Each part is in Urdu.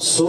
100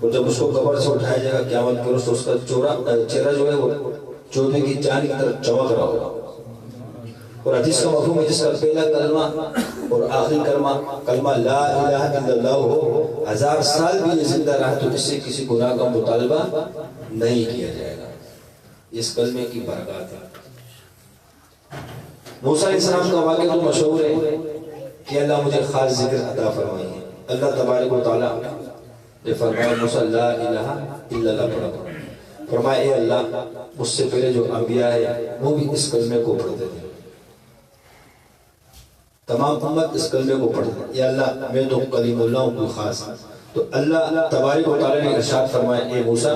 اور جب اس کو قبر سے اٹھایا جائے گا قیامت کے روز تو اس کا چہرہ جو ہے وہ چودھے کی چاند کی طرف چمک رہا ہوگا. اور حدیث کا مفہوم ہے جس کا پہلا کلمہ اور آخری کلمہ لا الہ الا اللہ ہو، 1000 سال بھی یہ زندہ رہا تو اس سے کسی گناہ کا مطالبہ نہیں کیا جائے گا. اس کلمے کی برکات ہے. موسیٰ علیہ السلام کا واقعہ تو مشہور ہے کہ اللہ مجھے خاص ذکر عطا فرمائیے. اللہ تبارک و تعالیٰ نے فرمایا موسیٰ لا الہ الا اللہ پڑھا. فرمایا اے اللہ مجھ سے پہلے جو انبیاء ہیں وہ بھی اس کلمے کو پڑھتے تھے، تمام امت اس کلمے کو پڑھتے تھے. یا اللہ میں تو کلیم اللہ ہوں، کوئی خاص. تو اللہ تبارک و تعالیٰ نے ارشاد فرمایا اے موسیٰ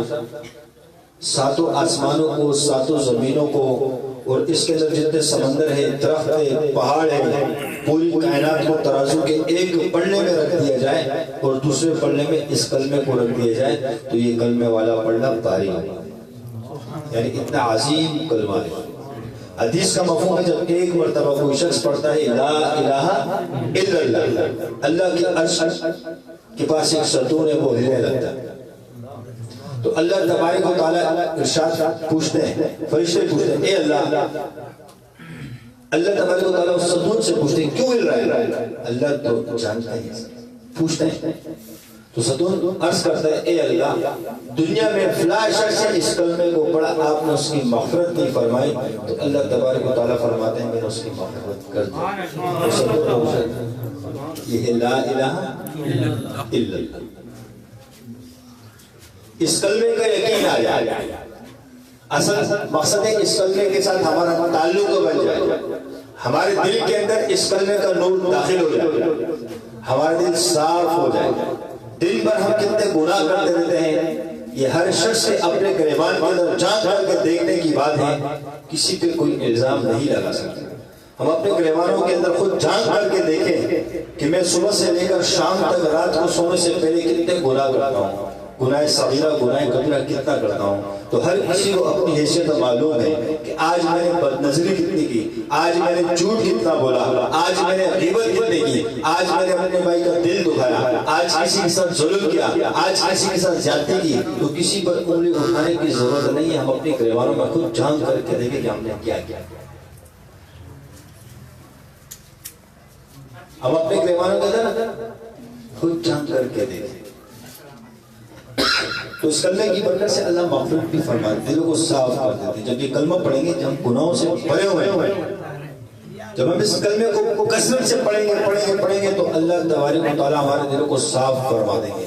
ساتوں آسمانوں کو، ساتوں زمینوں کو اور اس کے اندر جتنے سمندر ہیں، درخت ہیں، پہاڑ ہیں، پوری کائنات کو ترازو کے ایک پلڑے میں رکھ دیا جائے اور دوسرے پلڑے میں اس کلمے کو رکھ دیا جائے تو یہ کلمے والا پلڑا بھاری ہوگا. یعنی اتنا عظیم کلمہ ہے. حدیث کا مفہوم ہے جب ایک مرتبہ کوئی شخص پڑھتا ہے لا الہ الا اللہ، اللہ کے عرش کے پاس ایک ستون ہے وہ ہلنے لگتا ہے. تو اللہ تبارک و تعالیٰ ارشاد پوچھتے ہیں، فرشتے پوچھتے ہیں اے اللہ، اللہ تبارک و تعالیٰ اس ستون سے پوچھتے ہیں کیوں ہل رہا ہے؟ اللہ تو جانتا ہے، پوچھتے ہیں. تو ستون عرض کرتا ہے اے اللہ دنیا میں فلاں شخص سے اس کلمے کو پڑھا، آپ نے اس کی مغفرت نہیں فرمائی. تو اللہ تبارک و تعالیٰ فرماتے ہیں میں نے اس کی مغفرت کر دی. یہ ہے لا الہ الا اللہ. اس کلمے کا یقین آ جائے. اصل مقصد ہے اس کلمے کے ساتھ ہمارا تعلق بن جائے، ہمارے دل کے اندر اس کلمے کا نور داخل ہو جائے، ہمارا دل صاف ہو جائے. دن بھر ہم کتنے گناہ کرتے رہتے ہیں، یہ ہر شخص سے اپنے گریبان کے اندر جھانک کر کے دیکھنے کی بات ہے. کسی پہ کوئی الزام نہیں لگا سکتے. ہم اپنے گریبانوں کے اندر خود جھانک کر کے دیکھیں کہ میں صبح سے لے کر شام تک رات کو سونے سے پہلے کتنے گناہ کرتا ہوں، گناہ صغیرہ گناہ کبیرہ کتنا کرتا ہوں. تو ہر کسی کو اپنی حیثیت معلوم ہے کہ آج میں نے بدنظری کتنی کی، آج میں نے جھوٹ کتنا بولا، آج میں نے غیبت کتنی کی، آج میں نے اپنے بھائی کا دل دکھایا، آج کسی کے ساتھ ظلم کیا، آج کسی کے ساتھ زیادتی کی. تو کسی پر انگلی اٹھانے کی ضرورت نہیں ہے. ہم اپنے گریبانوں میں خود جھانک کر کے دیکھیں کہ ہم نے کیا کیا. ہم اپنے گریبانوں کے اندر خود جھانک کر کے دیکھیں. تو اس کلمے کی برکت سے اللہ مغفرت بھی فرماتے ہیں، دلوں کو صاف کر دیتے ہیں. جب یہ کلمہ پڑھیں گے جب ہم گناہوں سے بھرے ہوئے ہیں، جب ہم اس کلمے کو کثرت سے پڑھیں گے تو اللہ تبارک و تعالیٰ ہمارے دلوں کو صاف فرما دیں گے.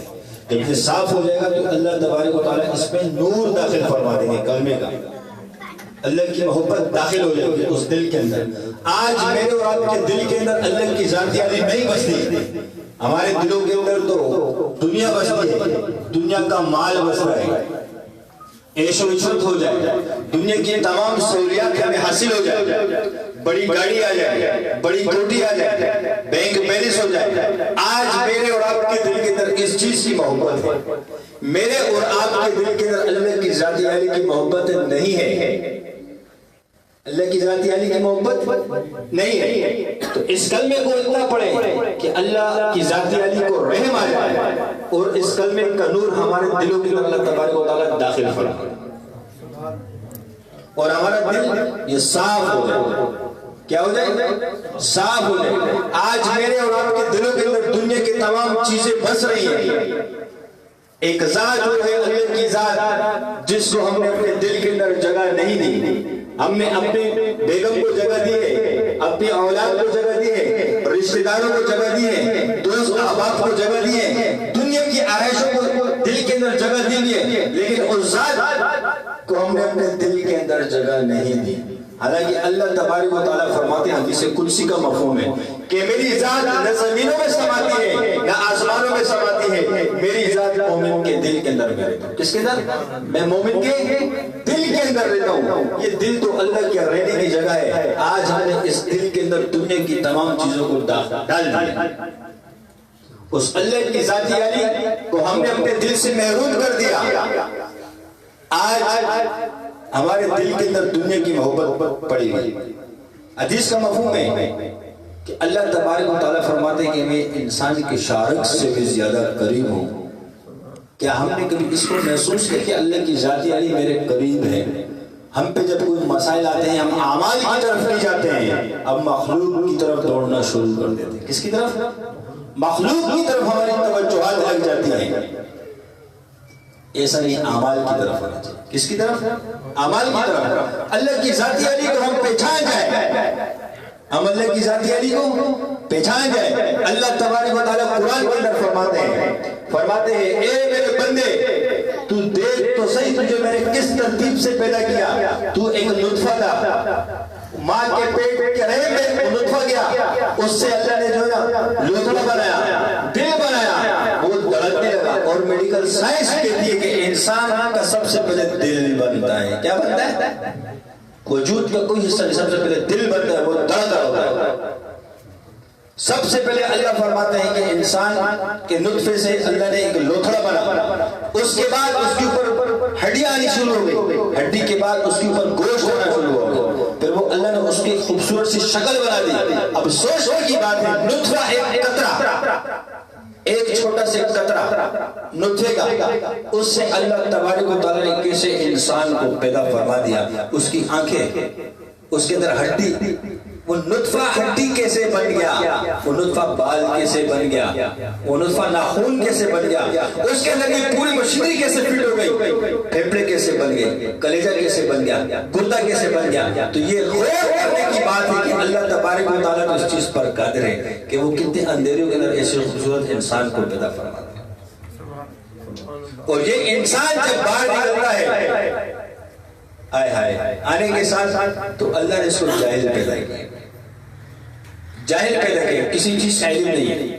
جب یہ صاف ہو جائے گا تو اللہ تبارک و تعالیٰ اس میں نور داخل فرما دیں گے. کلمے کا اللہ کی محبت داخل ہو جائے گی اس دل کے اندر. آج میرے اور آپ کے دل کے اندر اللہ کی ذات یعنی نہیں بستی. ہمارے دلوں کے اندر تو دنیا بستی ہے، دنیا کا مال بس رہا ہے، عیش و عشرت ہو جائے، دنیا کی تمام سہولیات ہمیں حاصل ہو جائے، بڑی گاڑی آ جائے، بڑی کوٹھی آ جائے، بینک بیلنس ہو جائے. آج میرے اور آپ کے دل کے اندر اس چیز کی محبت ہے. میرے اور آپ کے دل کے اندر اللہ کی ذات عالی کی محبت نہیں ہے، اللہ کی ذات عالی کی محبت نہیں ہے. تو اس کلمے کو اتنا پڑھیں کہ اللہ کی ذات عالی کو رحم آ جائے اور اس کلمے کا نور ہمارے دلوں کے اندر اللہ تبارک و تعالیٰ داخل فرمائے اور ہمارا دل یہ صاف ہو جائے. کیا ہو جائے؟ صاف ہو جائے. آج میرے اور آپ کے دلوں کے اندر دنیا کی تمام چیزیں بس رہی ہیں. ایک ذات جو ہے اللہ کی ذات جس کو ہم نے اپنے دل کے اندر جگہ نہیں دی. ہم نے اپنی بیگم کو جگہ دی ہے، اپنی اولاد کو جگہ دی ہے، رشتہ داروں کو جگہ دی ہے، دوست احباب کو جگہ دی ہے، دنیا کی آرائشوں کو دل کے اندر جگہ دی ہے، لیکن اس ذات کو ہم نے اپنے دل کے اندر جگہ نہیں دی. حالانکہ اللہ تبارک و تعالیٰ فرماتے ہیں، حدیث قدسی کا مفہوم ہے کہ میری ذات نہ زمینوں میں سماتی ہے نہ آسمانوں میں سماتی ہے، میری ذات مومن کے دل کے اندر میں رہتا ہوں. کس کے اندر؟ میں مومن کے دل کے اندر رہتا ہوں. یہ دل تو اللہ کی رہنے کی جگہ ہے. آج ہم نے اس دل کے اندر دنیا کی تمام چیزوں کو ڈال دیا. اس اللہ کی ذات عالی کو ہم نے اپنے دل سے محروم کر دیا. آج ہمارے دل کے اندر دنیا کی محبت پڑی ہوئی. حدیث کا مفہوم ہے کہ اللہ تبارک و تعالیٰ فرماتے ہیں کہ میں انسان کے شارک سے بھی زیادہ قریب ہوں کیا ہم نے کبھی اس کو محسوس کیا کہ اللہ کی ذاتی علی میرے قریب ہے؟ ہم پہ جب کوئی مسائل آتے ہیں ہم اعمال کی طرف نہیں جاتے ہیں، اب مخلوق کی طرف دوڑنا شروع کر دیتے ہیں۔ کس کی طرف؟ مخلوق کی طرف ہماری توجہات لگ جاتی ہیں۔ ایسا نہیں، اعمال کی طرف ہونا چاہیے۔ کس کی طرف؟ اعمال کی طرف۔ اللہ کی ذاتی علی کو ہم پہچان جائیں، ہم اللہ کی ذاتی علی کو پہچان جائیں۔ اللہ تبارک و تعالیٰ قرآن کے اندر فرماتے ہیں اے میرے بندے تو دیکھ تو صحیح تجھے میں نے کس ترتیب سے پیدا کیا۔ تو ایک نطفہ تھا، ماں کے پیٹ کے رحم میں نطفہ گیا، اس سے اللہ نے جو ہے نا لوتھڑا بنایا، دل بنایا، وہ دھڑکنے لگا۔ اور میڈیکل سائنس کہتی ہے کہ انسان کا سب سے پہلے دل بنتا ہے۔ کیا بنتا ہے؟ وجود کا کوئی حصہ نہیں، سب سے پہلے دل بنتا ہے، وہ دھڑکا ہوتا ہے۔ سب سے پہلے اللہ فرماتے ہیں کہ انسان کے نطفے سے اللہ نے ایک لوتھڑا بنا، اس کے بعد اس کے اوپر ہڈیاں آنی شروع ہو گئی، ہڈی کے بعد اس کے اوپر گوشت ہونا شروع ہو گیا، پھر وہ اللہ نے اس کی خوبصورت سی شکل بنا دی۔ اب سوچنے کی بات ہے، نطفہ ایک قطرہ، ایک چھوٹا سے قطرہ نطفے کا، اس سے اللہ تبارک و تعالیٰ نے کیسے انسان کو پیدا فرما دیا۔ اس کی آنکھیں، اس کے اندر ہڈی، وہ نطفہ ہڈی کیسے بن گیا، وہ نطفہ بال کیسے بن گیا، وہ نطفہ ناخون کیسے بن گیا، اس کے اندر یہ پوری مشینری کیسے فٹ ہو گئی، پھیپھڑے کیسے بن گئے، کلیجہ کیسے بن گیا، گردہ کیسے بن گیا۔ تو یہ غور کرنے کی بات ہے کہ اللہ تبارک و تعالیٰ اس چیز پر قادر ہے کہ وہ کتنے اندھیریوں کے اندر ایسے خوبصورت انسان کو پیدا فرماتا ہے۔ اور یہ انسان جب باہر نکلتا ہے آئے ہائے آنے کے ساتھ تو اللہ نے اس کو جاہل پیدا کیا، جاہل پیدا کیا، کسی چیز کا علم نہیں ہے۔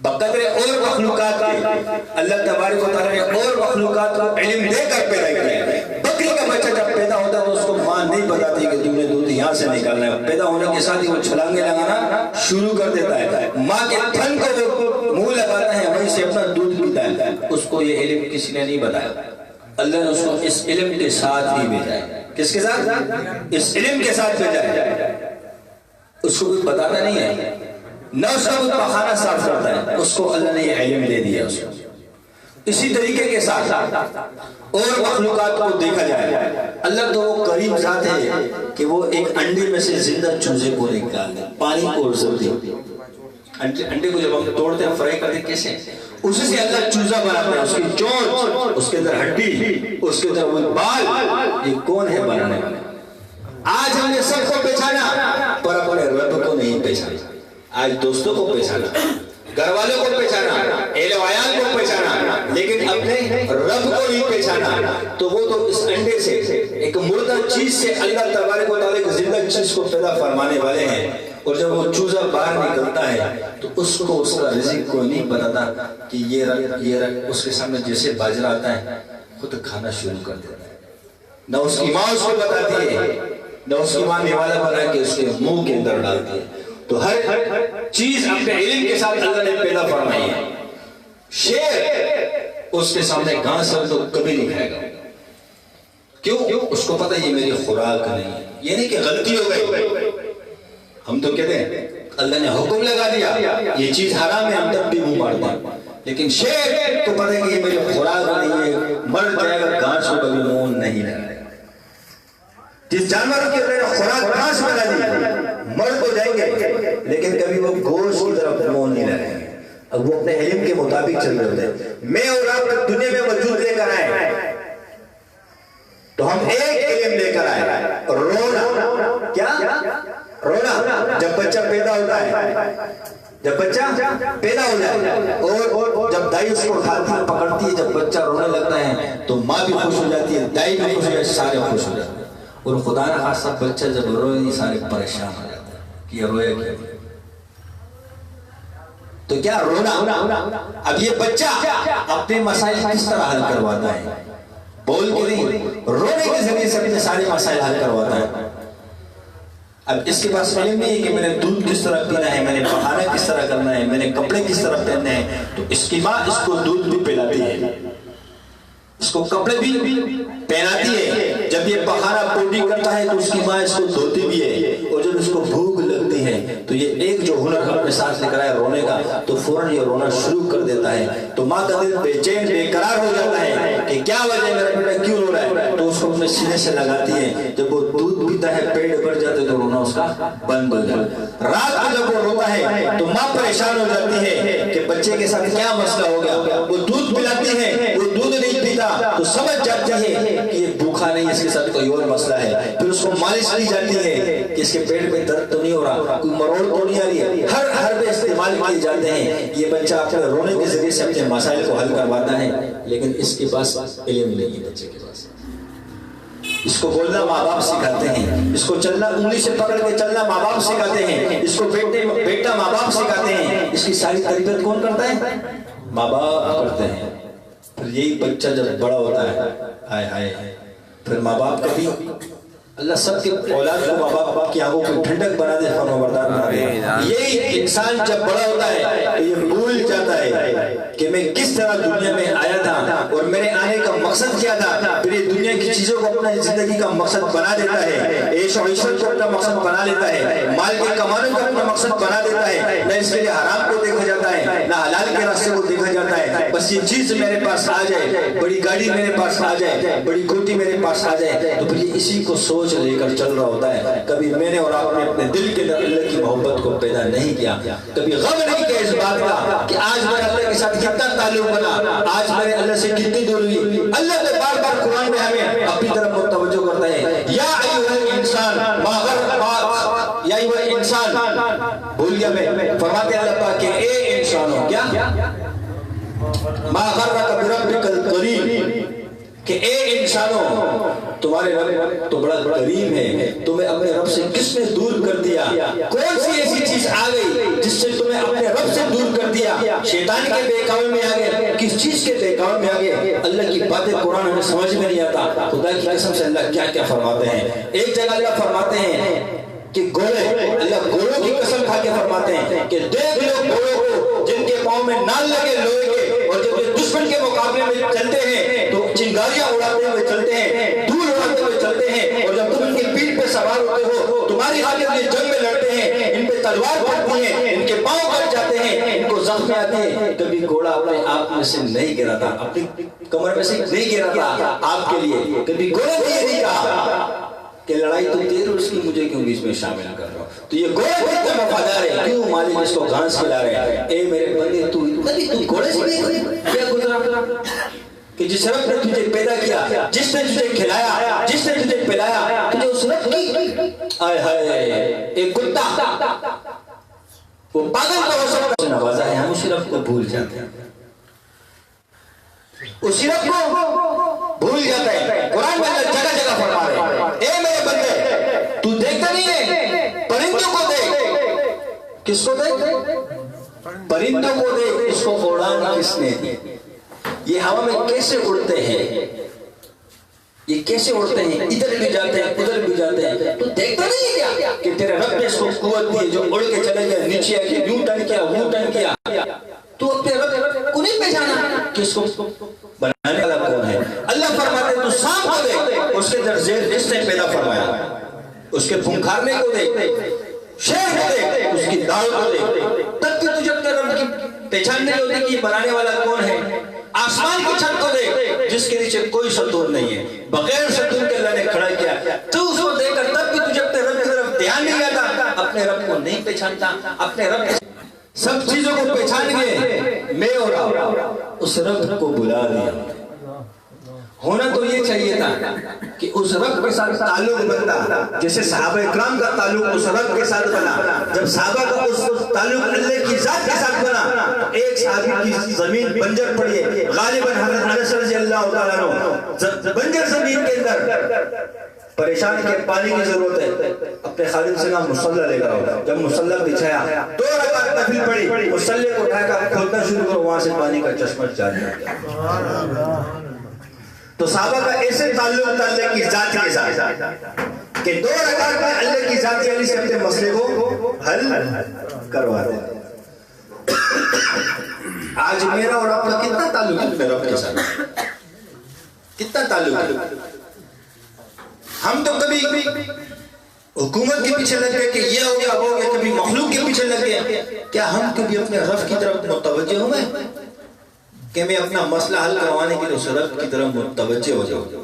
بقدر اور مخلوقات کے اللہ تبارک و تعالیٰ نے اور مخلوقات کو علم دے کر پیدا کیا۔ بکری کا بچہ جب پیدا ہوتا ہے تو اس کو ماں نہیں بتاتی کہ تم نے دودھ یہاں سے نکالنا ہے، پیدا ہونے کے ساتھ ہی وہ چھلانگے لگانا شروع کر دیتا ہے، ماں کے تھن کو وہ منہ لگاتا ہے، وہیں سے اپنا دودھ پیتا ہے۔ اس کو یہ علم کسی نے نہیں بتایا، اللہ نے اس کو اس علم کے ساتھ ہی بھیجا ہے۔ کس کے ساتھ؟ اس علم کے ساتھ بھیجا ہے۔ اس کو کوئی بتاتا نہیں ہے، نہ اس کا کوئی پخانہ صاف کرتا ہے، اس کو اللہ نے یہ علم دے دیا اس کو۔ اسی طریقے کے ساتھ اور مخلوقات کو دیکھا جائے، اللہ تو وہ کریم ذات ہے کہ وہ ایک انڈے میں سے زندہ چوزے کو نکال دے، پانی کو ارزل دے۔ انڈے کو جب ہم توڑتے ہیں فرائی کرتے ہیں کیسے، اسی سے اللہ چوزہ بناتا ہے، اس کی چونچ، اس کے اندر ہڈی، اس کے اندر وہ بال، یہ کون ہے بنانے والا؟ آج ہم نے سب کو پہچانا پر اپنے رب کو نہیں پہچانا۔ آج دوستوں کو پہچانا، گھر والوں کو پہچانا، اہل و عیال کو پہچانا، لیکن اپنے رب کو نہیں پہچانا۔ تو وہ تو اس انڈے سے، ایک مردہ چیز سے اللہ تبارک و تعالیٰ ایک زندہ چیز کو پیدا فرمانے والے ہیں۔ اور جب وہ چوزہ باہر نکلتا ہے تو اس کو اس کا رزق کوئی نہیں بتاتا کہ یہ رکھ، اس کے سامنے جیسے باجرہ آتا ہے خود کھانا شروع کر دیتا ہے۔ نہ اس کی ماں اس کو بتاتی ہے، نہ اس کی ماں نوالا بنا کے اس کے منہ کے اندر ڈالتی ہے۔ تو ہر چیز اپنے علم کے ساتھ اللہ نے پیدا فرمائی ہے۔ شیر اس کے سامنے گھاس ہو تو کبھی نہیں کھائے گا، کیوں؟ اس کو پتہ یہ میری خوراک نہیں ہے۔ یہ نہیں کہ غلطی ہو گئی، ہم تو کہتے ہیں اللہ نے حکم لگا دیا یہ چیز حرام ہے، ہم تب بھی منہ مارتے ہیں، لیکن شیر کو پتہ ہے کہ یہ میری خوراک نہیں ہے، مر جائے گا، گھاس کو کبھی منہ نہیں لگائے گا۔ جس جانور کے اندر خوراک گھاس بنا دی، مر تو جائیں گے لیکن کبھی وہ گوشت کی طرف منہ نہیں لگائیں گے۔ اب وہ اپنے علم کے مطابق چل رہے ہوتے ہیں۔ میں اور آپ دنیا میں وجود لے کر آئے تو ہم ایک علم لے کر آئے، رونا۔ کیا؟ رونا۔ جب بچہ پیدا ہوتا ہے، جب بچہ پیدا ہو جائے اور جب دائی اس کو کھاتی ہے، پکڑتی ہے، جب بچہ رونے لگتا ہے تو ماں بھی خوش ہو جاتی ہے، دائی بھی خوش ہو جاتی ہے، سارے خوش ہو جاتے ہیں۔ اور خدا نہ خاصہ بچہ جب روئے سارے پریشان ہو جاتے ہیں کہ یہ روئے کیا۔ تو کیا رونا؟ اب یہ بچہ اپنے مسائل کس طرح حل کرواتا ہے؟ بول کے نہیں، رونے کے ذریعے سے اپنے سارے مسائل حل کرواتا ہے۔ اب اس کے پاس علم نہیں ہے کہ میں نے دودھ کس طرح پینا ہے، میں نے پکانا کس طرح کرنا ہے، میں نے کپڑے کس طرح پہننے ہیں۔ تو اس کی ماں اس کو دودھ بھی پلاتی ہے، اس کو کپڑے بھی پہناتی ہے، جب یہ پخانا پوٹی کرتا ہے تو اس کی ماں اس کو دھوتی بھی ہے، اور جب اس کو بھوک لگتی ہے تو یہ ایک جو ہنر اپنے ساتھ لے کر آیا رونے کا تو فوراً یہ رونا شروع کر دیتا ہے، تو ماں کا دل بے چین بے قرار ہو جاتا ہے کہ کیا وجہ ہے میرا بیٹا کیوں رو رہا ہے، تو اس کو اپنے سینے سے لگاتی ہے، جب وہ دودھ پیتا ہے پیٹ بھر جاتے تو رونا اس کا بند ہو جاتا۔ رات کو جب وہ روتا ہے تو ماں پریشان ہو جاتی ہے کہ بچے کے ساتھ کیا مسئلہ ہو گیا، وہ دودھ پلاتی ہے وہ دودھ نہیں پیتا تو سمجھ جاتی ہے کہ یہ بھوکا نہیں، اس کے ساتھ کوئی اور مسئلہ ہے، پھر اس کو مالش کی جاتی ہے کہ اس کے پیٹ میں درد تو نہیں ہو رہا، کوئی مروڑ تو نہیں آ رہی ہے، ہر حربے استعمال کیے جاتے ہیں۔ یہ بچہ اپنے رونے کے ذریعے سے اپنے مسائل کو حل کرواتا ہے، لیکن اس کے پاس علم نہیں ہے بچے کے پاس۔ اس کو بولنا ماں باپ سکھاتے ہیں، اس کو چلنا انگلی سے پکڑ کے چلنا ماں باپ سکھاتے ہیں، اس کو بیٹا ماں باپ سکھاتے ہیں، اس کی ساری تربیت کون کرتا ہے؟ ماں باپ کرتے ہیں۔ پھر یہی بچہ جب بڑا ہوتا ہے ہائے ہائے پھر ماں باپ کبھی اللہ سب کے اولاد کو ماں باپ کی آنکھوں کو ٹھنڈک بنا دے، فرمانبردار بنا دے۔ یہی انسان جب بڑا ہوتا ہے تو یہ بھول جاتا ہے کہ میں کس طرح دنیا میں آیا تھا اور میرے آنے کا مقصد کیا تھا، پھر یہ دنیا کی چیزوں کو اپنا زندگی کا مقصد بنا دیتا ہے، عیش و عشرت کو اپنا مقصد بنا لیتا ہے، مال کے کمانے کو اپنا مقصد بنا دیتا ہے، نہ اس کے لیے حرام کو دیکھا جاتا ہے نہ حلال کے راستے کو دیکھا جاتا ہے، بس یہ چیز میرے پاس آ جائے، بڑی گاڑی میرے پاس آ جائے، بڑی کوٹھی میرے پاس آ جائے، تو پھر یہ اسی کو سوچ لے کر چل رہا ہوتا ہے۔ کبھی میں نے اور آپ نے اپنے دل کے اندر اللہ کی محبت کو پیدا نہیں کیا، کبھی غم نہیں کیا اس بات کا کہ آج میرا اللہ کے ساتھ کتنا تعلق بنا، آج میرے اللہ سے کتنی دور ہوئی۔ اللہ نے بار بار قرآن میں ہمیں اپنی طرف متوجہ کرتا ہے، یا ایھا الانسان ما غرک، یا ایھا الانسان، بھول گیا میں، فرماتے ہیں اللہ پاک کہ اے انسانوں، کیا ما غرک بربک الکریم، کہ اے انسانوں تمہارے رب تو بڑا قریب ہے، تمہیں اپنے رب سے کس نے دور کر دیا؟ کون سی ایسی چیز آ گئی جس سے تمہیں اپنے رب سے دور کر دیا؟ شیطان کے بہکاوے میں آ گئے، کس چیز کے بہکاوے میں آ گئے؟ اللہ کی باتیں قرآن ہمیں سمجھ میں نہیں آتا۔ خدا کی قسم سے اللہ کیا کیا فرماتے ہیں۔ ایک جگہ اللہ فرماتے ہیں کہ گھوڑے، اللہ گھوڑوں کی قسم کھا کے فرماتے ہیں کہ دیکھ لو گھوڑوں کو جن کے پاؤں میں نال لگے لوہے کے، اور جب یہ دشمن کے مقابلے میں چلتے ہیں تو چنگاریاں اڑاتے ہوئے چلتے ہیں، دھول اڑاتے ہوئے چلتے ہیں، اور جب تم ان کی پیٹھ پہ سوار ہوتے ہو تمہاری حالت یہ جنگ میں لڑتے ہیں، ان پہ تلوار پڑتی ہے، ان کے پاؤں کٹ جاتے ہیں، ان کو زخم آتے ہیں۔ کبھی گھوڑا اپنے آپ میں سے نہیں گرا تھا، اپنی کمر میں سے نہیں گرا تھا آپ کے لیے، کبھی گھوڑے نے یہ نہیں کہا کہ لڑائی تو تیری اور اس کی مجھے کیوں بیچ میں شامل کر رہا ہو۔ تو یہ گھوڑے کتنے وفادار ہے، کیوں مالک اس کو گھاس کھلا رہے ہیں۔ اے میرے بندے تو گھوڑے سے کیا گزرا کہ جس رب نے تجھے پیدا کیا، جس نے تجھے کھلایا، جس نے تجھے پلایا، تجھے اس رب کی آئے ہائے ایک کتا وہ پاگل کا ہو سکتا ہے نوازا ہے، ہم اسی رب کو بھول جاتے ہیں، اسی رب کو بھول جاتے ہیں۔ قرآن میں اللہ جگہ جگہ فرما رہے ہیں، اے میرے بندے تو دیکھتا نہیں ہے، پرندوں کو دیکھ۔ کس کو دیکھ؟ پرندوں کو دیکھ، اس کو اڑان کس نے دی؟ یہ ہوا میں کیسے اڑتے ہیں، یہ کیسے اڑتے ہیں، ادھر بھی جاتے ہیں ادھر بھی جاتے ہیں، تو دیکھتا نہیں ہے کیا کہ تیرے رب نے اس کو قوت دی جو اڑ کے چلے گیا، نیچے آ کے یوں ٹن کیا وہ ٹن کیا، تو اپنے رب کو نہیں پہچانا کہ اس کو بنانے والا کون ہے۔ اللہ فرماتے تو سانپ کو دیکھ، اس کے در زیر جس نے پیدا فرمایا، اس کے پھنکارنے کو دیکھ، شیر کو دیکھ، اس کی داڑھ کو دیکھ، تب کہ تجھے اپنے رب کی پہچان نہیں ہوتی کہ یہ بنانے والا کون ہے۔ آسمان کی چھت کو دیکھ جس کے نیچے کوئی ستون نہیں ہے، بغیر ستون کے اللہ نے کھڑا کیا، تو اس کو دیکھ کر تب بھی تجھے اپنے رب کی طرف دھیان نہیں آتا، اپنے رب کو نہیں پہچانتا، اپنے رب سب چیزوں کو پہچان گئے، میں اور آپ اس رب کو بلا دیا۔ ہونا تو یہ چاہیے تھا کہ اس رب کے ساتھ تعلق بنتا، جیسے صحابہ اکرام کا تعلق اس رب کے ساتھ بنا۔ جب صحابہ کا اس تعلق اللہ کی ذات کے ساتھ بنا، ایک صحابی کی زمین بنجر پڑی ہے، غالباً حضرت انس رضی اللہ تعالیٰ عنہ بنجر زمین کے اندر پریشان کے پانی کی ضرورت ہے، اپنے خادم سے کہا مصلی لے کر آؤ۔ جب مصلی بچھایا 2 رکعت نفل پڑھی، مصلی کو اٹھا کر کھولنا شروع کرو، وہاں سے پانی کا چشمہ جاری ہو گیا۔ تو صحابہ کا ایسے تعلق تھا اللہ کی ذات کے ساتھ کہ 2 رکعت میں اللہ کی ذات علی سے اپنے مسئلے کو حل کروا دے۔ آج میرا اور آپ کا کتنا تعلق ہے اپنے رب کے ساتھ؟ کتنا تعلق ہے؟ ہم تو کبھی حکومت کے پیچھے لگ گئے کہ یہ ہو گیا وہ ہو گیا, کبھی مخلوق کے پیچھے لگ گئے. کیا ہم کبھی اپنے رب کی طرف متوجہ ہوئے کہ میں اپنا مسئلہ حل کروانے کے لیے اس رب کی طرف متوجہ ہو جاؤں؟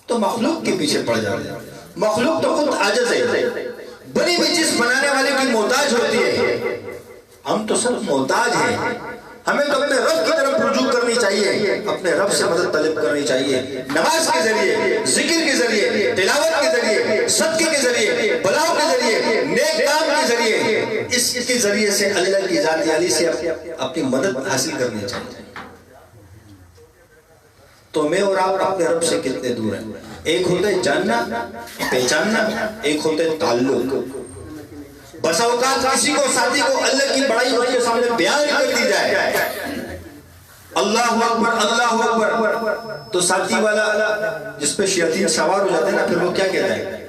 تو مخلوق کے پیچھے پڑ جاتے ہیں. مخلوق تو خود عاجز ہے, بنی ہوئی چیز بنانے والے کی محتاج ہوتی ہے. ہم تو سب محتاج ہیں. ہمیں تو اپنے رب کی طرف رجوع کرنی چاہیے, اپنے رب سے مدد طلب کرنی چاہیے, نماز کے ذریعے, ذکر کے ذریعے, تلاوت کے ذریعے, صدقے کے ذریعے, بلاؤ کے ذریعے, نیک کام کے ذریعے. اس کے ذریعے سے اللہ کی ذات عالی سے اپنی مدد حاصل کرنی چاہیے. تو میں اور آپ اپنے رب سے کتنے دور ہیں؟ ایک ہوتا ہے جاننا, پہچاننا, ایک ہوتا ہے تعلق. بس اوقات کسی کو ساتھی کو اللہ کی بڑائی اس کے سامنے بیان کر دی جائے, اللہ اکبر اللہ اکبر, تو ساتھی والا جس پہ شیاطین سوار ہو جاتے ہیں نا, پھر وہ کیا کہتا ہے؟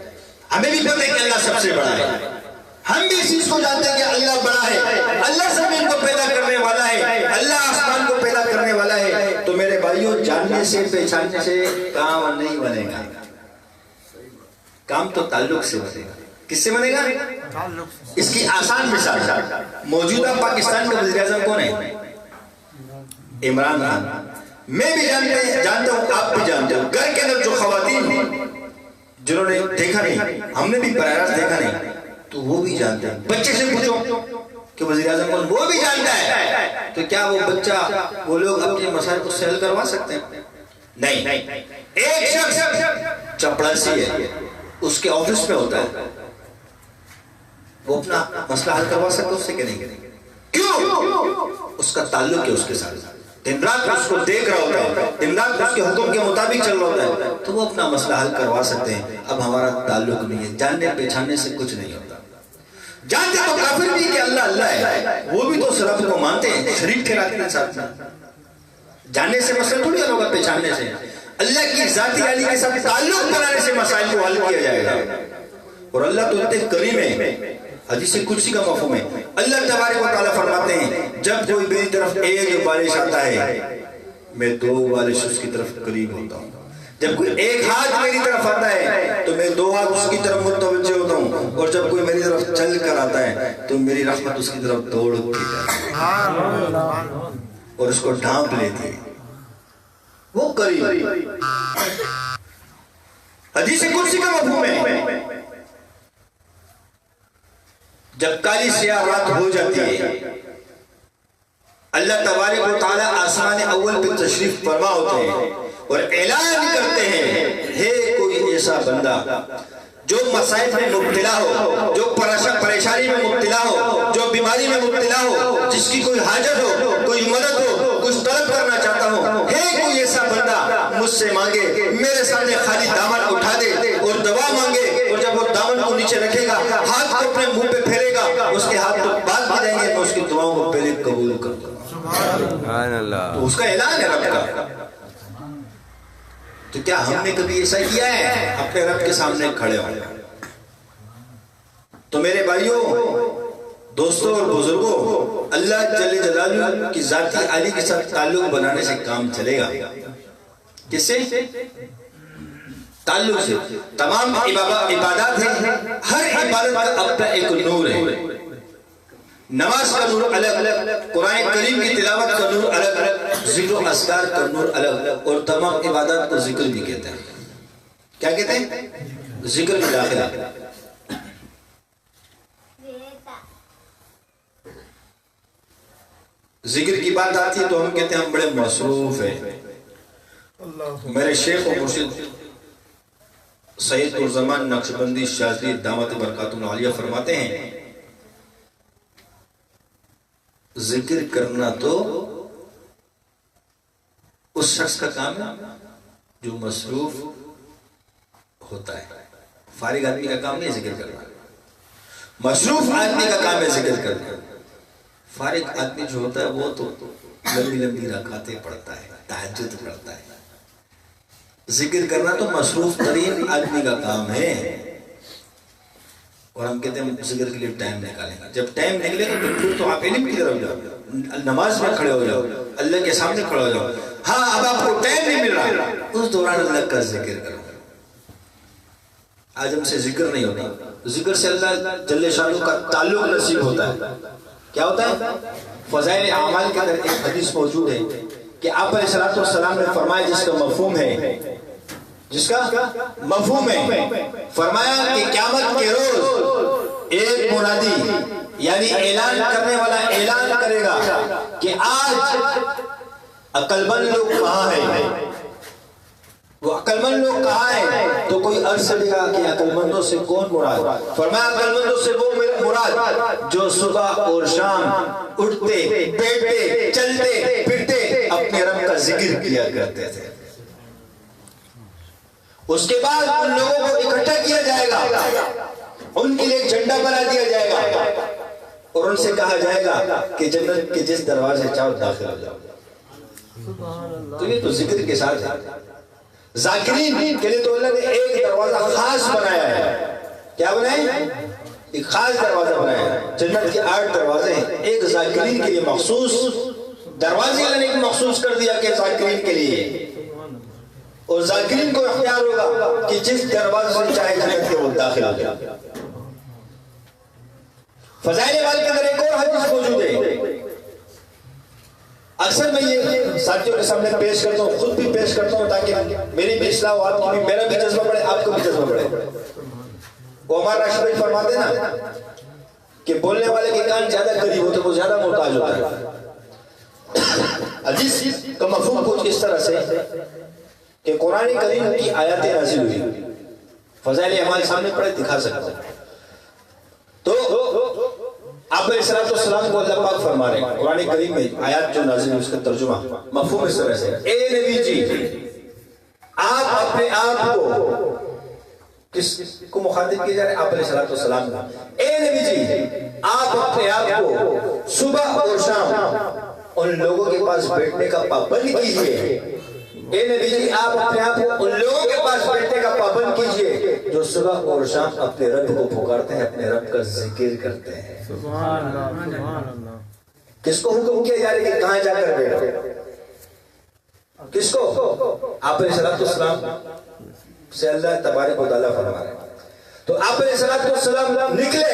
ہمیں بھی پتہ ہے کہ اللہ سب سے بڑا ہے, ہم بھی اس چیز کو جانتے ہیں کہ اللہ بڑا ہے, اللہ زمین کو پیدا کرنے والا ہے, اللہ آسمان کو پیدا کرنے والا ہے. تو میرے بھائیوں, جاننے سے پہچاننے سے کام نہیں بنے گا, کام تو تعلق سے بنے گا. کس سے بنے گا؟ اس کی آسان مثال, موجودہ پاکستان کا وزیر اعظم کون ہے؟ عمران خان. میں بھی جانتا ہوں, آپ بھی جانتے ہو. گھر کے اندر جو خواتین ہیں جنہوں نے دیکھا نہیں, ہم نے بھی براہ راست دیکھا نہیں, تو وہ بھی جانتے ہیں. بچے سے پوچھو کہ وزیر اعظم کون, وہ بھی جانتا ہے. تو کیا وہ بچہ, وہ لوگ اپنے مسائل کو سیل کروا سکتے ہیں؟ نہیں. ایک شخص چپڑاسی ہے, اس کے آفس میں ہوتا ہے, وہ اپنا مسئلہ حل کروا سکتا اس سے کہ نہیں؟ کیوں؟ اس کا تعلق ہے اس کے ساتھ, دن رات اس کو دیکھ رہا ہوتا ہے, دن رات اس کے حکم کے مطابق چل رہا ہوتا ہے, تو وہ اپنا مسئلہ حل کروا سکتے ہیں. اب ہمارا تعلق نہیں ہے, جاننے پہچاننے سے کچھ نہیں ہوتا. جانتے تو کافر بھی کہ اللہ اللہ ہے, وہ بھی تو اس رب کو مانتے ہیں, شریک کے رات کے ساتھ. جاننے سے مسئلہ تھوڑی حل ہوگا, پہچاننے سے. اللہ کی ذاتی علی کے ساتھ تعلق بنانے سے مسائل کو حل کیا جائے گا. اور اللہ تو اتنے کریم ہے, حدیث قدسی کا مفہوم ہے. اللہ تبارک و تعالیٰ فرماتے ہیں, جب کوئی میری طرف ایک بارش آتا ہے میں 2 بارش اس کی طرف قریب ہوتا ہوں. جب کوئی ایک ہاتھ میری طرف آتا ہے تو میں 2 ہاتھ اس کی طرف متوجہ ہوتا ہوں, اور جب کوئی میری طرف چل کر آتا ہے تو میری رحمت اس کی طرف دوڑ کے جاتی ہے اور اس کو ڈھانپ لیتی ہے. وہ قریب. حدیث قدسی کا مفہوم ہے, جب کالی سیاہ رات ہو جاتی ہے, اللہ تبارک و تعالیٰ آسمان اول پہ تشریف فرما ہوتے ہیں اور اعلان کرتے ہیں, ہے کوئی ایسا بندہ جو مصائب میں مبتلا ہو, جو پریشانی میں مبتلا ہو, جو بیماری میں مبتلا ہو, جس کی کوئی حاجت ہو, کوئی مدد ہو, کچھ طلب کرنا چاہتا ہو, ہے کوئی ایسا بندہ مجھ سے مانگے, میرے سامنے خالی دامن اٹھا دے اور دعا مانگے, اور جب وہ دامن کو نیچے رکھے گا, ہاتھ کو اپنے منہ پہ پھیرے گا, اس کے ہاتھ تو بات بھی دیں گے, میں اس کی دعاؤں کو پہلے قبول کر دوں گا. تو اس کا اعلان ہے رب کا. تو کیا ہم نے کبھی ایسا کیا ہے اپنے رب کے سامنے کھڑے ہو؟ تو میرے بھائیوں, دوستوں اور بزرگوں, اللہ جل جلالہ کی ذاتی عالی کے ساتھ تعلق بنانے سے کام چلے گا. کس سے؟ تعلق سے. تمام عبادات ہیں, ہر عبادت کا اپنا ایک نور ہے. نماز کا نور الگ, قرآن کریم کی تلاوت کا نور الگ, ذکر و اذکار کا نور الگ, اور تمام عبادات کو ذکر بھی کہتے ہیں. کیا کہتے ہیں؟ ذکر بھی داخل ہے. ذکر کی بات آتی ہے تو ہم کہتے ہیں ہم بڑے مصروف ہیں. میرے شیخ و مرشد سید الزمان نقشبندی شاذلی دامت برکاتہ العالیہ فرماتے ہیں, ذکر کرنا تو اس شخص کا کام ہے جو مصروف ہوتا ہے. فارغ آدمی کا کام نہیں ذکر کرنا, مصروف آدمی کا کام ہے ذکر کرنا. فارغ آدمی جو ہوتا ہے وہ تو لمبی لمبی رکعتیں پڑھتا ہے, تہجد پڑھتا ہے. ذکر کرنا تو مصروف ترین آدمی کا کام ہے, اور ہم کہتے ہیں ذکر کے لیے ٹائم نکالیں گے. جب ٹائم نکلے گا پھر تو آپ علم کی طرف جاؤ, نماز میں کھڑے ہو جاؤ, اللہ کے سامنے کھڑے ہو جاؤ. ہاں اب آپ کو ٹائم نہیں مل رہا, اس دوران اللہ کا ذکر کرو. آج ہم سے ذکر نہیں ہوتا. ذکر سے اللہ جل شانہ کا تعلق نصیب ہوتا ہے. کیا ہوتا ہے؟ فضائل اعمال کے اندر ایک حدیث موجود ہے کہ آپ علیہ الصلوۃ والسلام نے فرمایا جس کا مفہوم ہے فرمایا کہ قیامت کے روز ایک منادی یعنی اعلان کرنے والا اعلان کرے گا کہ آج عقل مند لوگ کہاں ہیں. وہ عقل مند لوگ کہاں ہیں؟ تو کوئی عرض کرے گا کہ عقل مندوں سے کون مراد؟ فرمایا عقل مندوں سے وہ مراد جو صبح اور شام اٹھتے بیٹھتے چلتے پھرتے اپنے رب کا ذکر کیا کرتے تھے. اس کے بعد ان لوگوں کو اکٹھا کیا جائے گا, ان کے لیے ایک جھنڈا بنا دیا جائے گا اور ان سے کہا جائے گا کہ جنت کے جس دروازے چاہو داخل ہو جاؤ. تو یہ تو ذکر کے ساتھ ہے. ذاکرین کے لیے تو اللہ نے ایک دروازہ خاص بنایا ہے. کیا بنایا ہے؟ ایک خاص دروازہ بنایا ہے. جنت کے 8 دروازے ہیں, ایک ذاکرین کے لیے مخصوص دروازے اللہ نے ایک مخصوص کر دیا کہ ذاکرین کے لیے, اور ذاکرین کو اختیار ہوگا کہ جس دروازے سے چاہے جنت کے وہ داخل ہو جائے. فضائل اعمال کے اندر ایک اور حدیث موجود ہے. اکثر میں یہ ساتھیوں کے سامنے پیش کرتا ہوں, خود بھی پیش کرتا ہوں تاکہ میری بھی اصلاح ہو, آپ کی بھی, میرا بھی جذبہ بڑھے, آپ کو بھی جذبہ بڑھے. وہ ہمارا راشد بھائی فرماتے ہیں نا کہ بولنے والے کے کان زیادہ قریب ہوتے وہ زیادہ محتاج ہوتا ہے. حدیث کا مفہوم کچھ اس طرح سے کہ قرآن کریم کی آیات نازل ہوئی. فضائل اعمال سامنے پڑے دکھا سکتا ہوں. تو آپ علیہ الصلوۃ والسلام کو اللہ پاک فرما رہے ہیں قرآن کریم میں آیات جو نازل ہوئی اس کا ترجمہ مفہوم اس طرح سے, اے نبی جی آپ اپنے آپ کو, کس کو مخاطب کیا جا رہا ہے؟ آپ علیہ الصلوۃ والسلام کو. اے نبی جی آپ اپنے آپ کو صبح اور شام ان لوگوں کے پاس بیٹھنے کا پابند کیجئے. اے نبی جی آپ اپنے آپ کو ان لوگوں کے پاس بیٹھنے کا پابند کیجئے جو صبح اور شام اپنے رب کو پکارتے ہیں, اپنے رب کا ذکر کرتے ہیں. سبحان اللہ, سبحان اللہ. کس کو حکم کیا جا رہا ہے کہ کہاں جا کر بیٹھو؟ کس کو؟ آپ علیہ الصلوۃ والسلام سے اللہ تبارک و تعالیٰ فرما رہے ہیں. تو آپ علیہ الصلوۃ والسلام نکلے,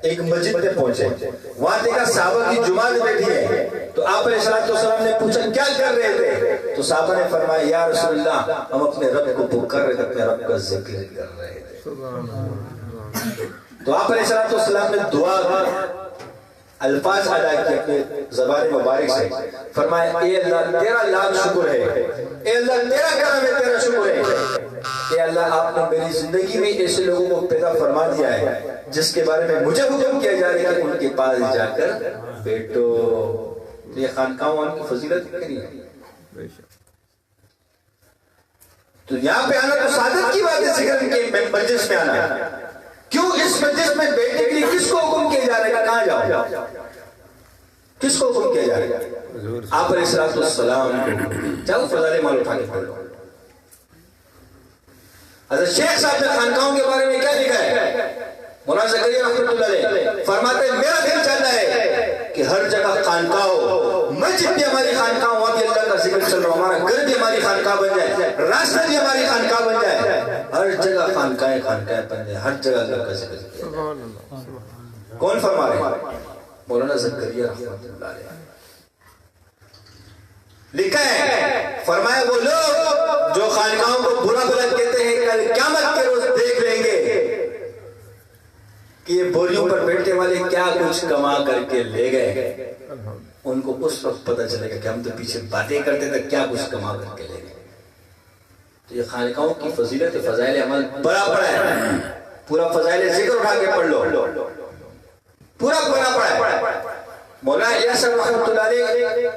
ایک مسجد میں پہنچے, وہاں دیکھا صحابہ کی جماعت بیٹھی ہے. تو آپ علیہ الصلوۃ والسلام نے پوچھا کیا کر رہے تھے؟ تو صحابہ نے فرمایا یا رسول اللہ ہم اپنے رب کو پکار رہے تھے, اپنے رب کا ذکر کر رہے تھے. تو آپ علیہ الصلوۃ والسلام نے دعا الفاظ ادا کیے اپنے زبان مبارک سے, فرمایا اے اللہ تیرا لاکھ شکر ہے, اے اللہ تیرا کرم ہے, تیرا شکر ہے. اے اللہ آپ نے میری زندگی میں ایسے لوگوں کو پیدا فرما دیا ہے جس کے بارے میں مجھے حکم کیا جا رہا ہے کہ ان کے پاس جا کر بیٹھو. یہ خانقاہوں کی فضیلت کری ہے. تو یہاں پہ آنا تو سعادت کی بات ہے, ذکر کے مجلس میں آنا ہے. کیوں اس مجلس میں بیٹھنے کے لیے کس کو حکم کیا جا رہا ہے؟ کہاں جاؤ؟ کس کو حکم کیا جا رہا ہے؟ آپ علیہ الصلوۃ والسلام کو. چلو فضائل اعمال اٹھا کے پڑھ لو. حضرت شیخ صاحب نے خانقاہوں کے بارے میں کیا لکھا ہے؟ مولانا زکریا رحمۃ اللہ علیہ فرماتے ہیں میرا دل چاہتا ہے کہ ہر جگہ خانقاہ ہو. مسجد بھی ہماری خانقاہ ہو, وہاں بھی اللہ کا ذکر چل رہا ہو, ہمارا گھر بھی ہماری خانقاہ بن جائے, راستہ بھی ہماری خانقاہ بن جائے, ہر جگہ خانقاہ بن جائے, ہر جگہ اللہ کا ذکر کیا جائے. کون فرما رہے ہیں؟ مولانا زکریا رحمۃ اللہ علیہ. لکھا ہے فرمایا وہ لوگ جو خانقاہوں کو برا بھلا کہتے ہیں کل قیامت کے روز دیکھ لیں گے کہ یہ بوریوں پر بیٹھنے والے کیا کچھ کما کر کے لے گئے. ان کو اس وقت پتہ چلے گا کہ ہم تو پیچھے باتیں کرتے تھے, کیا کچھ کما کر کے لے گئے. تو یہ خانقاہوں کی فضیلت فضائل عمل بڑا پڑا ہے. پورا فضائل ذکر اٹھا کے پڑھ لو, پورا پڑا ہے. مولانا الیاس رحمۃ اللہ علیہ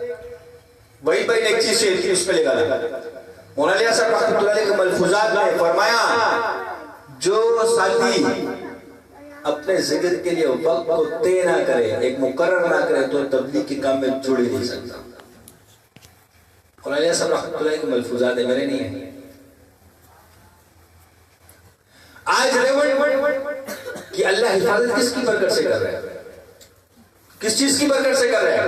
وہی پر ایک چیز سے اس پہ لگا لگا. مولانا الیاس رحمۃ اللہ علیہ کے ملفوظات میں فرمایا جو ساتھی اپنے ذکر کے لیے وقت کو طے نہ کرے, ایک مقرر نہ کرے, تو تبلیغ کے کام میں جڑ ہی نہیں سکتا. مولانا الیاس رحمۃ اللہ کے ملفوظات ہیں, میرے نہیں ہیں. آج ریوٹ کہ اللہ حفاظت کس کی برکت سے کر رہے ہیں؟ کس چیز کی برکت سے کر رہے ہیں؟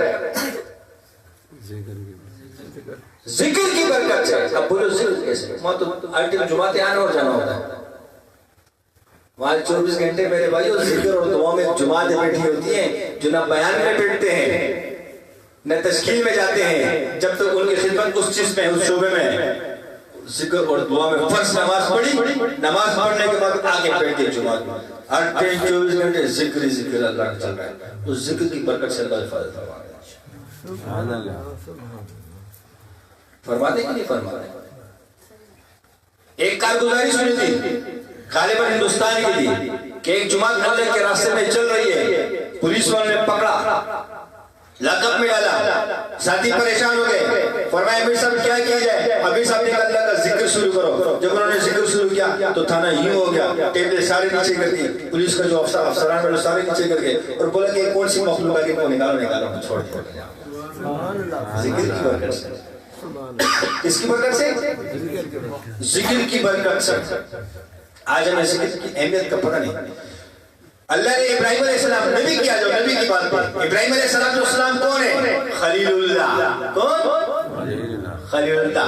ذکر کی برکت سے. اب بولو ذکر کیسے؟ وہاں تو آرٹی میں جمعہ آنا اور جانا ہوتا ہے. وہاں 24 گھنٹے میرے بھائیو ذکر اور دعاؤں میں جماعتیں بیٹھی ہوتی ہیں جو نہ بیان میں بیٹھتے ہیں نہ تشکیل میں جاتے ہیں، جب تک ان کی خدمت اس چیز میں، اس شعبے میں ذکر اور دعا میں فرض نماز پڑھی، نماز پڑھنے کے بعد آگے بیٹھ کے جماعت میں ہر دن 24 گھنٹے ذکر ہی ذکر اللہ کا چل رہا ہے، اس ذکر کی برکت سے اللہ حفاظت فرماتے کہ نہیں فرماتے؟ ایک کارگزاری سنی تھی غالباً ہندوستان کی تھی کہ ایک جماعت اللہ کے راستے میں چل رہی ہے، پولیس والوں نے پکڑا، لاک اپ میں ڈالا، ساتھی پریشان ہو گئے، فرمایا امیر صاحب کیا کیا جائے؟ امیر صاحب نے کہا اللہ کا ذکر شروع کرو، جب انہوں نے ذکر شروع کیا تو تھانہ یوں ہو گیا، ٹیبلیں سارے نیچے کر دی، پولیس کا جو افسران والے سارے نیچے کر گئے اور بولا کہ کون سی مخلوق ہے کہ وہ نکالو چھوڑ دو۔ ذکر کی برکت سے، اس کی برکت سے، ذکر کی برکت سے آج ہمیں ذکر کی اہمیت کا پتہ نہیں۔ اللہ نے ابراہیم علیہ السلام نبی کیا، جو نبی کی بات پر ابراہیم علیہ السلام کون ہے؟ خلیل اللہ، کون؟ خلیل اللہ۔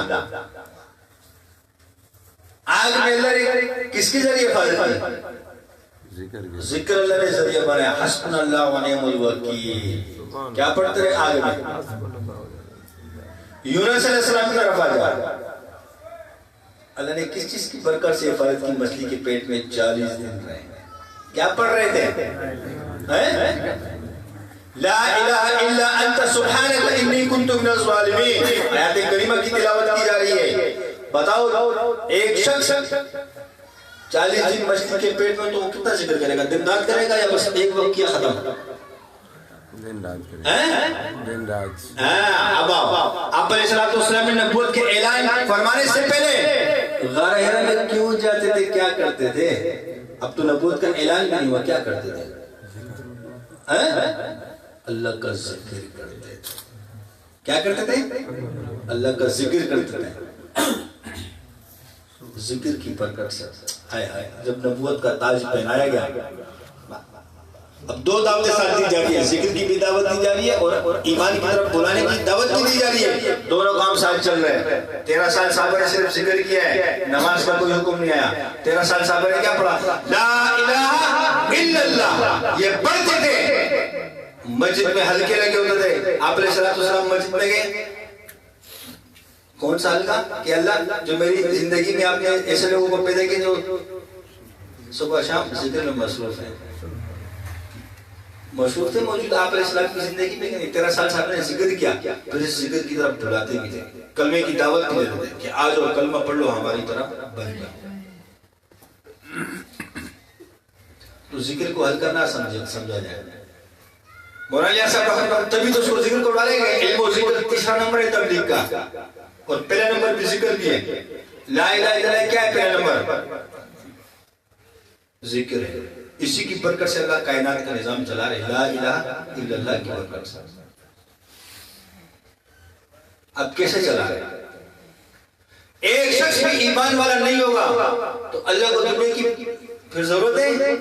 آگ میں اللہ نے کس کے ذریعے حفاظت کی؟ ذکر اللہ نے ذریعہ بنایا، حسبنا اللہ و نعم الوکیل۔ کیا پڑھتے رہے آگ میں؟ یونس علیہ السلام کی طرف آ جا، اللہ نے کس چیز کی برکت سے حفاظت کی؟ مچھلی کے پیٹ میں 40 دن رہے۔ کیا پڑھ رہے تھے؟ لا الہ الا انت سبحانک انی کنت من الظالمین، آیات کریمہ کی تلاوت کی جا رہی ہے۔ بتاؤ ایک شخص 40 دن مچھلی کے پیٹ میں تو وہ کتنا ذکر کرے گا؟ دن رات کرے گا یا بس ایک وقت کیا ختم؟ دن رات کرے گا، دن رات۔ اب آپ علیہ السلام نے نبوت کے اعلان فرمانے سے پہلے غار حرا میں کیوں جاتے تھے، کیا کرتے تھے؟ اب تو نبوت کا اعلان بھی نہیں ہوا، کیا کرتے تھے؟ اللہ کا ذکر کرتے تھے۔ کیا کرتے تھے؟ اللہ کا ذکر کرتے تھے۔ ذکر کی برکت سے جب نبوت کا تاج پہنایا گیا، اب 2 دعوتیں ساتھ دی جا رہی ہے، ذکر کی بھی دعوت دی جا رہی ہے اور ایمان کی طرف بلانے کی دعوت بھی دی جا رہی ہے، دونوں کام ساتھ چل رہے ہیں۔ 13 سال صحابہ نے صرف ذکر کیا ہے، نماز کا کوئی حکم نہیں آیا۔ 13 سال صحابہ نے کیا پڑھا؟ لا الہ الا اللہ، یہ پڑھتے تھے۔ مسجد میں حلقے لگے ہوتے تھے، آپ علیہ السلام مسجد میں گئے، کون سا حلقہ؟ کہ اللہ جو میری زندگی میں آپ نے ایسے لوگوں کو پیدا کیے جو صبح شام ذکر میں مصروف ہیں، مشہور تھے، موجود آپ علیہ السلام کی زندگی میں کہ 13 سال صاحب نے ذکر کیا، پھر اس ذکر کی طرف بلاتے بھی تھے، کلمے کی دعوت بھی دیتے تھے کہ آج اور کلمہ پڑھ لو ہماری طرح بن جاؤ۔ تو ذکر کو حل کرنا سمجھا جائے۔ مولانا صاحب تبھی تو اس کو ذکر کو ڈالیں گے، علم و ذکر تیسرا نمبر ہے تبلیغ کا، اور پہلا نمبر بھی ذکر بھی ہے۔ لا الہ الا اللہ کیا ہے پہلا نمبر؟ ذکر ہے۔ اسی کی برکت سے اللہ کائنات کا نظام چلا رہے، لا الہ الا اللہ کی برکت سے۔ اب کیسے چلا رہے؟ ایک شخص بھی ایمان والا نہیں ہوگا تو اللہ کو دنیا کی پھر ضرورت ہے؟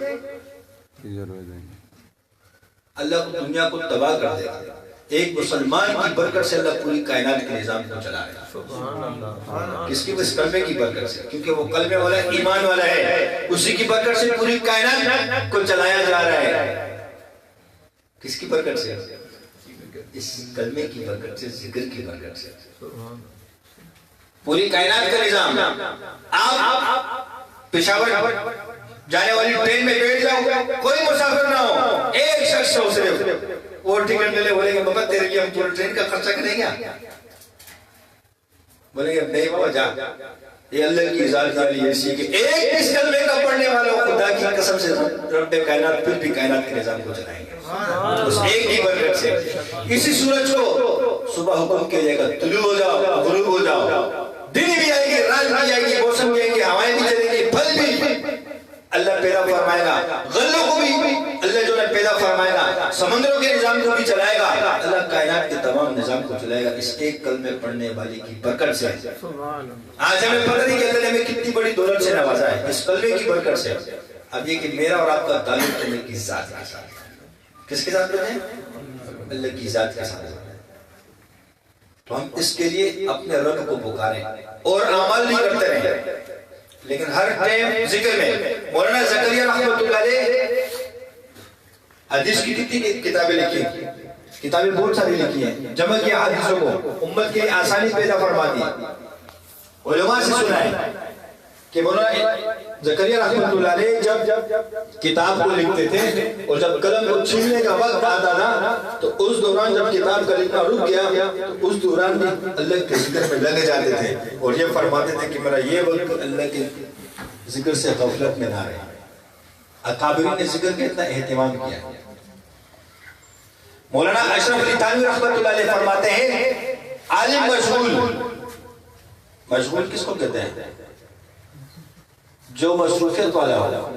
اللہ کو دنیا کو تباہ کر دے گا۔ ایک مسلمان کی برکت سے اللہ پوری کائنات کے نظام کو چلا رہا ہے۔ کس کی؟ اس کلمے کی برکت سے، کیونکہ وہ کلمے والا ہے، ایمان والا ہے، اسی کی برکت سے پوری کائنات کو چلایا جا رہا ہے۔ کس کی برکت سے؟ اس کلمے کی برکت سے، ذکر کی برکت سے پوری کائنات کا نظام۔ آپ پشاور جانے والی ٹرین میں بیٹھ جاؤ، کوئی مسافر نہ ہو، ایک شخص ہو صرف، وہ ٹکٹ لے لے، بولیں گے بابا تیرے لیے ہم پورے ٹرین کا خرچہ کریں گے؟ بولیں گے نہیں بابا جا، یہ اللہ کی ذات والی ایسی کہ ایک اس کلمے کا پڑھنے والا خدا کی قسم سے رب کائنات پھر بھی کائنات کے نظام کو چلائیں گے اس ایک کی برکت سے۔ اسی سورج کو صبح حکم کیا جائے گا طلوع ہو جاؤ، غروب ہو جاؤ، دن بھی آئے گی، رات بھی آئے گی، موسم بھی آئے گی، ہوائیں بھی چلیں گی، پھل بھی اللہ پیدا فرمائے گا، غلوں کو بھی اللہ جو ہے پیدا فرمائے گا، سمندروں کے نظام کو بھی چلائے گا، اللہ کائنات کے تمام نظام کو چلائے گا اس ایک کلمے پڑھنے والی کی برکت سے۔ آج ہمیں پتہ نہیں کہ اللہ نے ہمیں کتنی بڑی دولت سے نوازا ہے اس کلمے کی برکت سے۔ اب یہ کہ میرا اور آپ کا تعلق اللہ کی ذات کے ساتھ، کس کے ساتھ ہے؟ اللہ کی ذات کے ساتھ۔ تو ہم اس کے لیے اپنے رب کو پکاریں اور اعمال بھی کرتے رہیں۔ لیکن ہر ٹائم ذکر میں مولانا زکریا رحمۃ اللہ علیہ حدیث کی کتنی کتابیں لکھی ہیں، کتابیں بہت ساری لکھی ہیں، جمع کیا حدیثوں کو، امت کے لیے آسانی پیدا فرما دی۔ علماء سے سنا ہے کہ مولانا زکریا رحمۃ اللہ علیہ جب کتاب کو لکھتے تھے اور جب قلم کو چھیننے کا وقت آتا تھا تو اس دوران جب کتاب کا لکھنا رک گیا تو اس دوران بھی اللہ کے ذکر میں لگے جاتے تھے اور یہ فرماتے تھے کہ میرا یہ وقت اللہ کے ذکر سے غفلت میں نہ رہے۔ اکابرین نے ذکر کا اتنا اہتمام کیا۔ مولانا اشرف علی تھانوی رحمۃ اللہ علیہ فرماتے ہیں عالم مشغول، مشغول کس کو کہتے ہیں؟ جو مصروفیت والا ہو،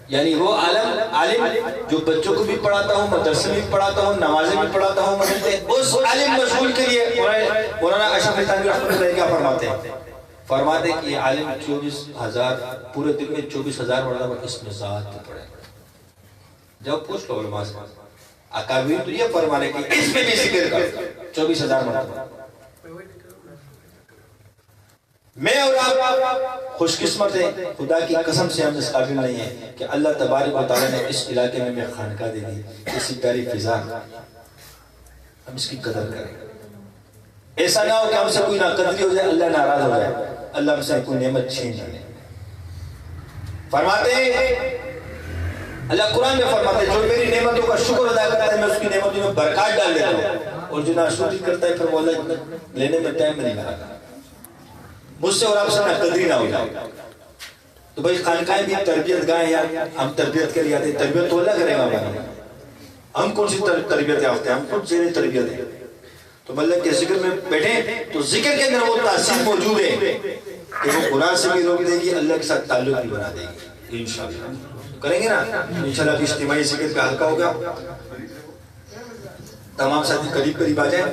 یعنی وہ عالم جو بچوں کو بھی پڑھاتا ہوں، مدرسے میں بھی پڑھاتا ہوں، نمازیں بھی پڑھاتا ہوں، اس عالم مشغول کے لیے مولانا اشرف علی تھانوی رحمۃ اللہ علیہ کیا فرماتے ہیں؟ فرماتے ہیں کہ یہ عالم 24,000 پورے دن میں 24,000 مرتبہ اس میں ذات پڑھے۔ جب پوچھ لو علماء سے، اکابرین تو یہ فرمانے کہ اس میں بھی ذکر کر 24,000 مرتبہ۔ میں اور آپ خوش قسمت ہیں، خدا کی قسم سے ہم اس قابل نہیں ہیں کہ اللہ تبارک و تعالیٰ نے اس علاقے میں خانقاہ دے دی، اسی پیاری فضا، ہم اس کی قدر کریں۔ ایسا نہ ہو کہ ہم سے کوئی ناقدری ہو جائے، اللہ ناراض ہو جائے، اللہ ہم سے کوئی نعمت چھین جائے۔ فرماتے ہیں اللہ قرآن میں فرماتے ہیں جو میری نعمتوں کا شکر ادا کرتا ہے میں اس کی نعمتوں میں برکات ڈال دیتا ہوں، اور جو ناشکری کرتا ہے پھر وہ اللہ لینے میں ٹائم نہیں لگاتا۔ مجھ سے اور آپ سے ناقدری نہ ہو جائے تو بھائی خانقاہیں بھی تربیت گاہیں، یا ہم تربیت کے لیے آتے ہیں، تربیت تو اللہ کرے گا ہماری، ہم کون سی تربیت یافتہ ہیں، ہم کون سی تربیت ہے؟ تو اللہ کے ذکر میں بیٹھیں تو ذکر کے اندر وہ تاثیر موجود ہے کہ وہ گناہ سے بھی روک دے گی، اللہ کے ساتھ تعلق بھی بنا دے گی انشاءاللہ۔ کریں گے نا انشاءاللہ، اجتماعی ذکر کا حلقہ ہوگا، تمام ساتھی قریب قریب آ جائیں۔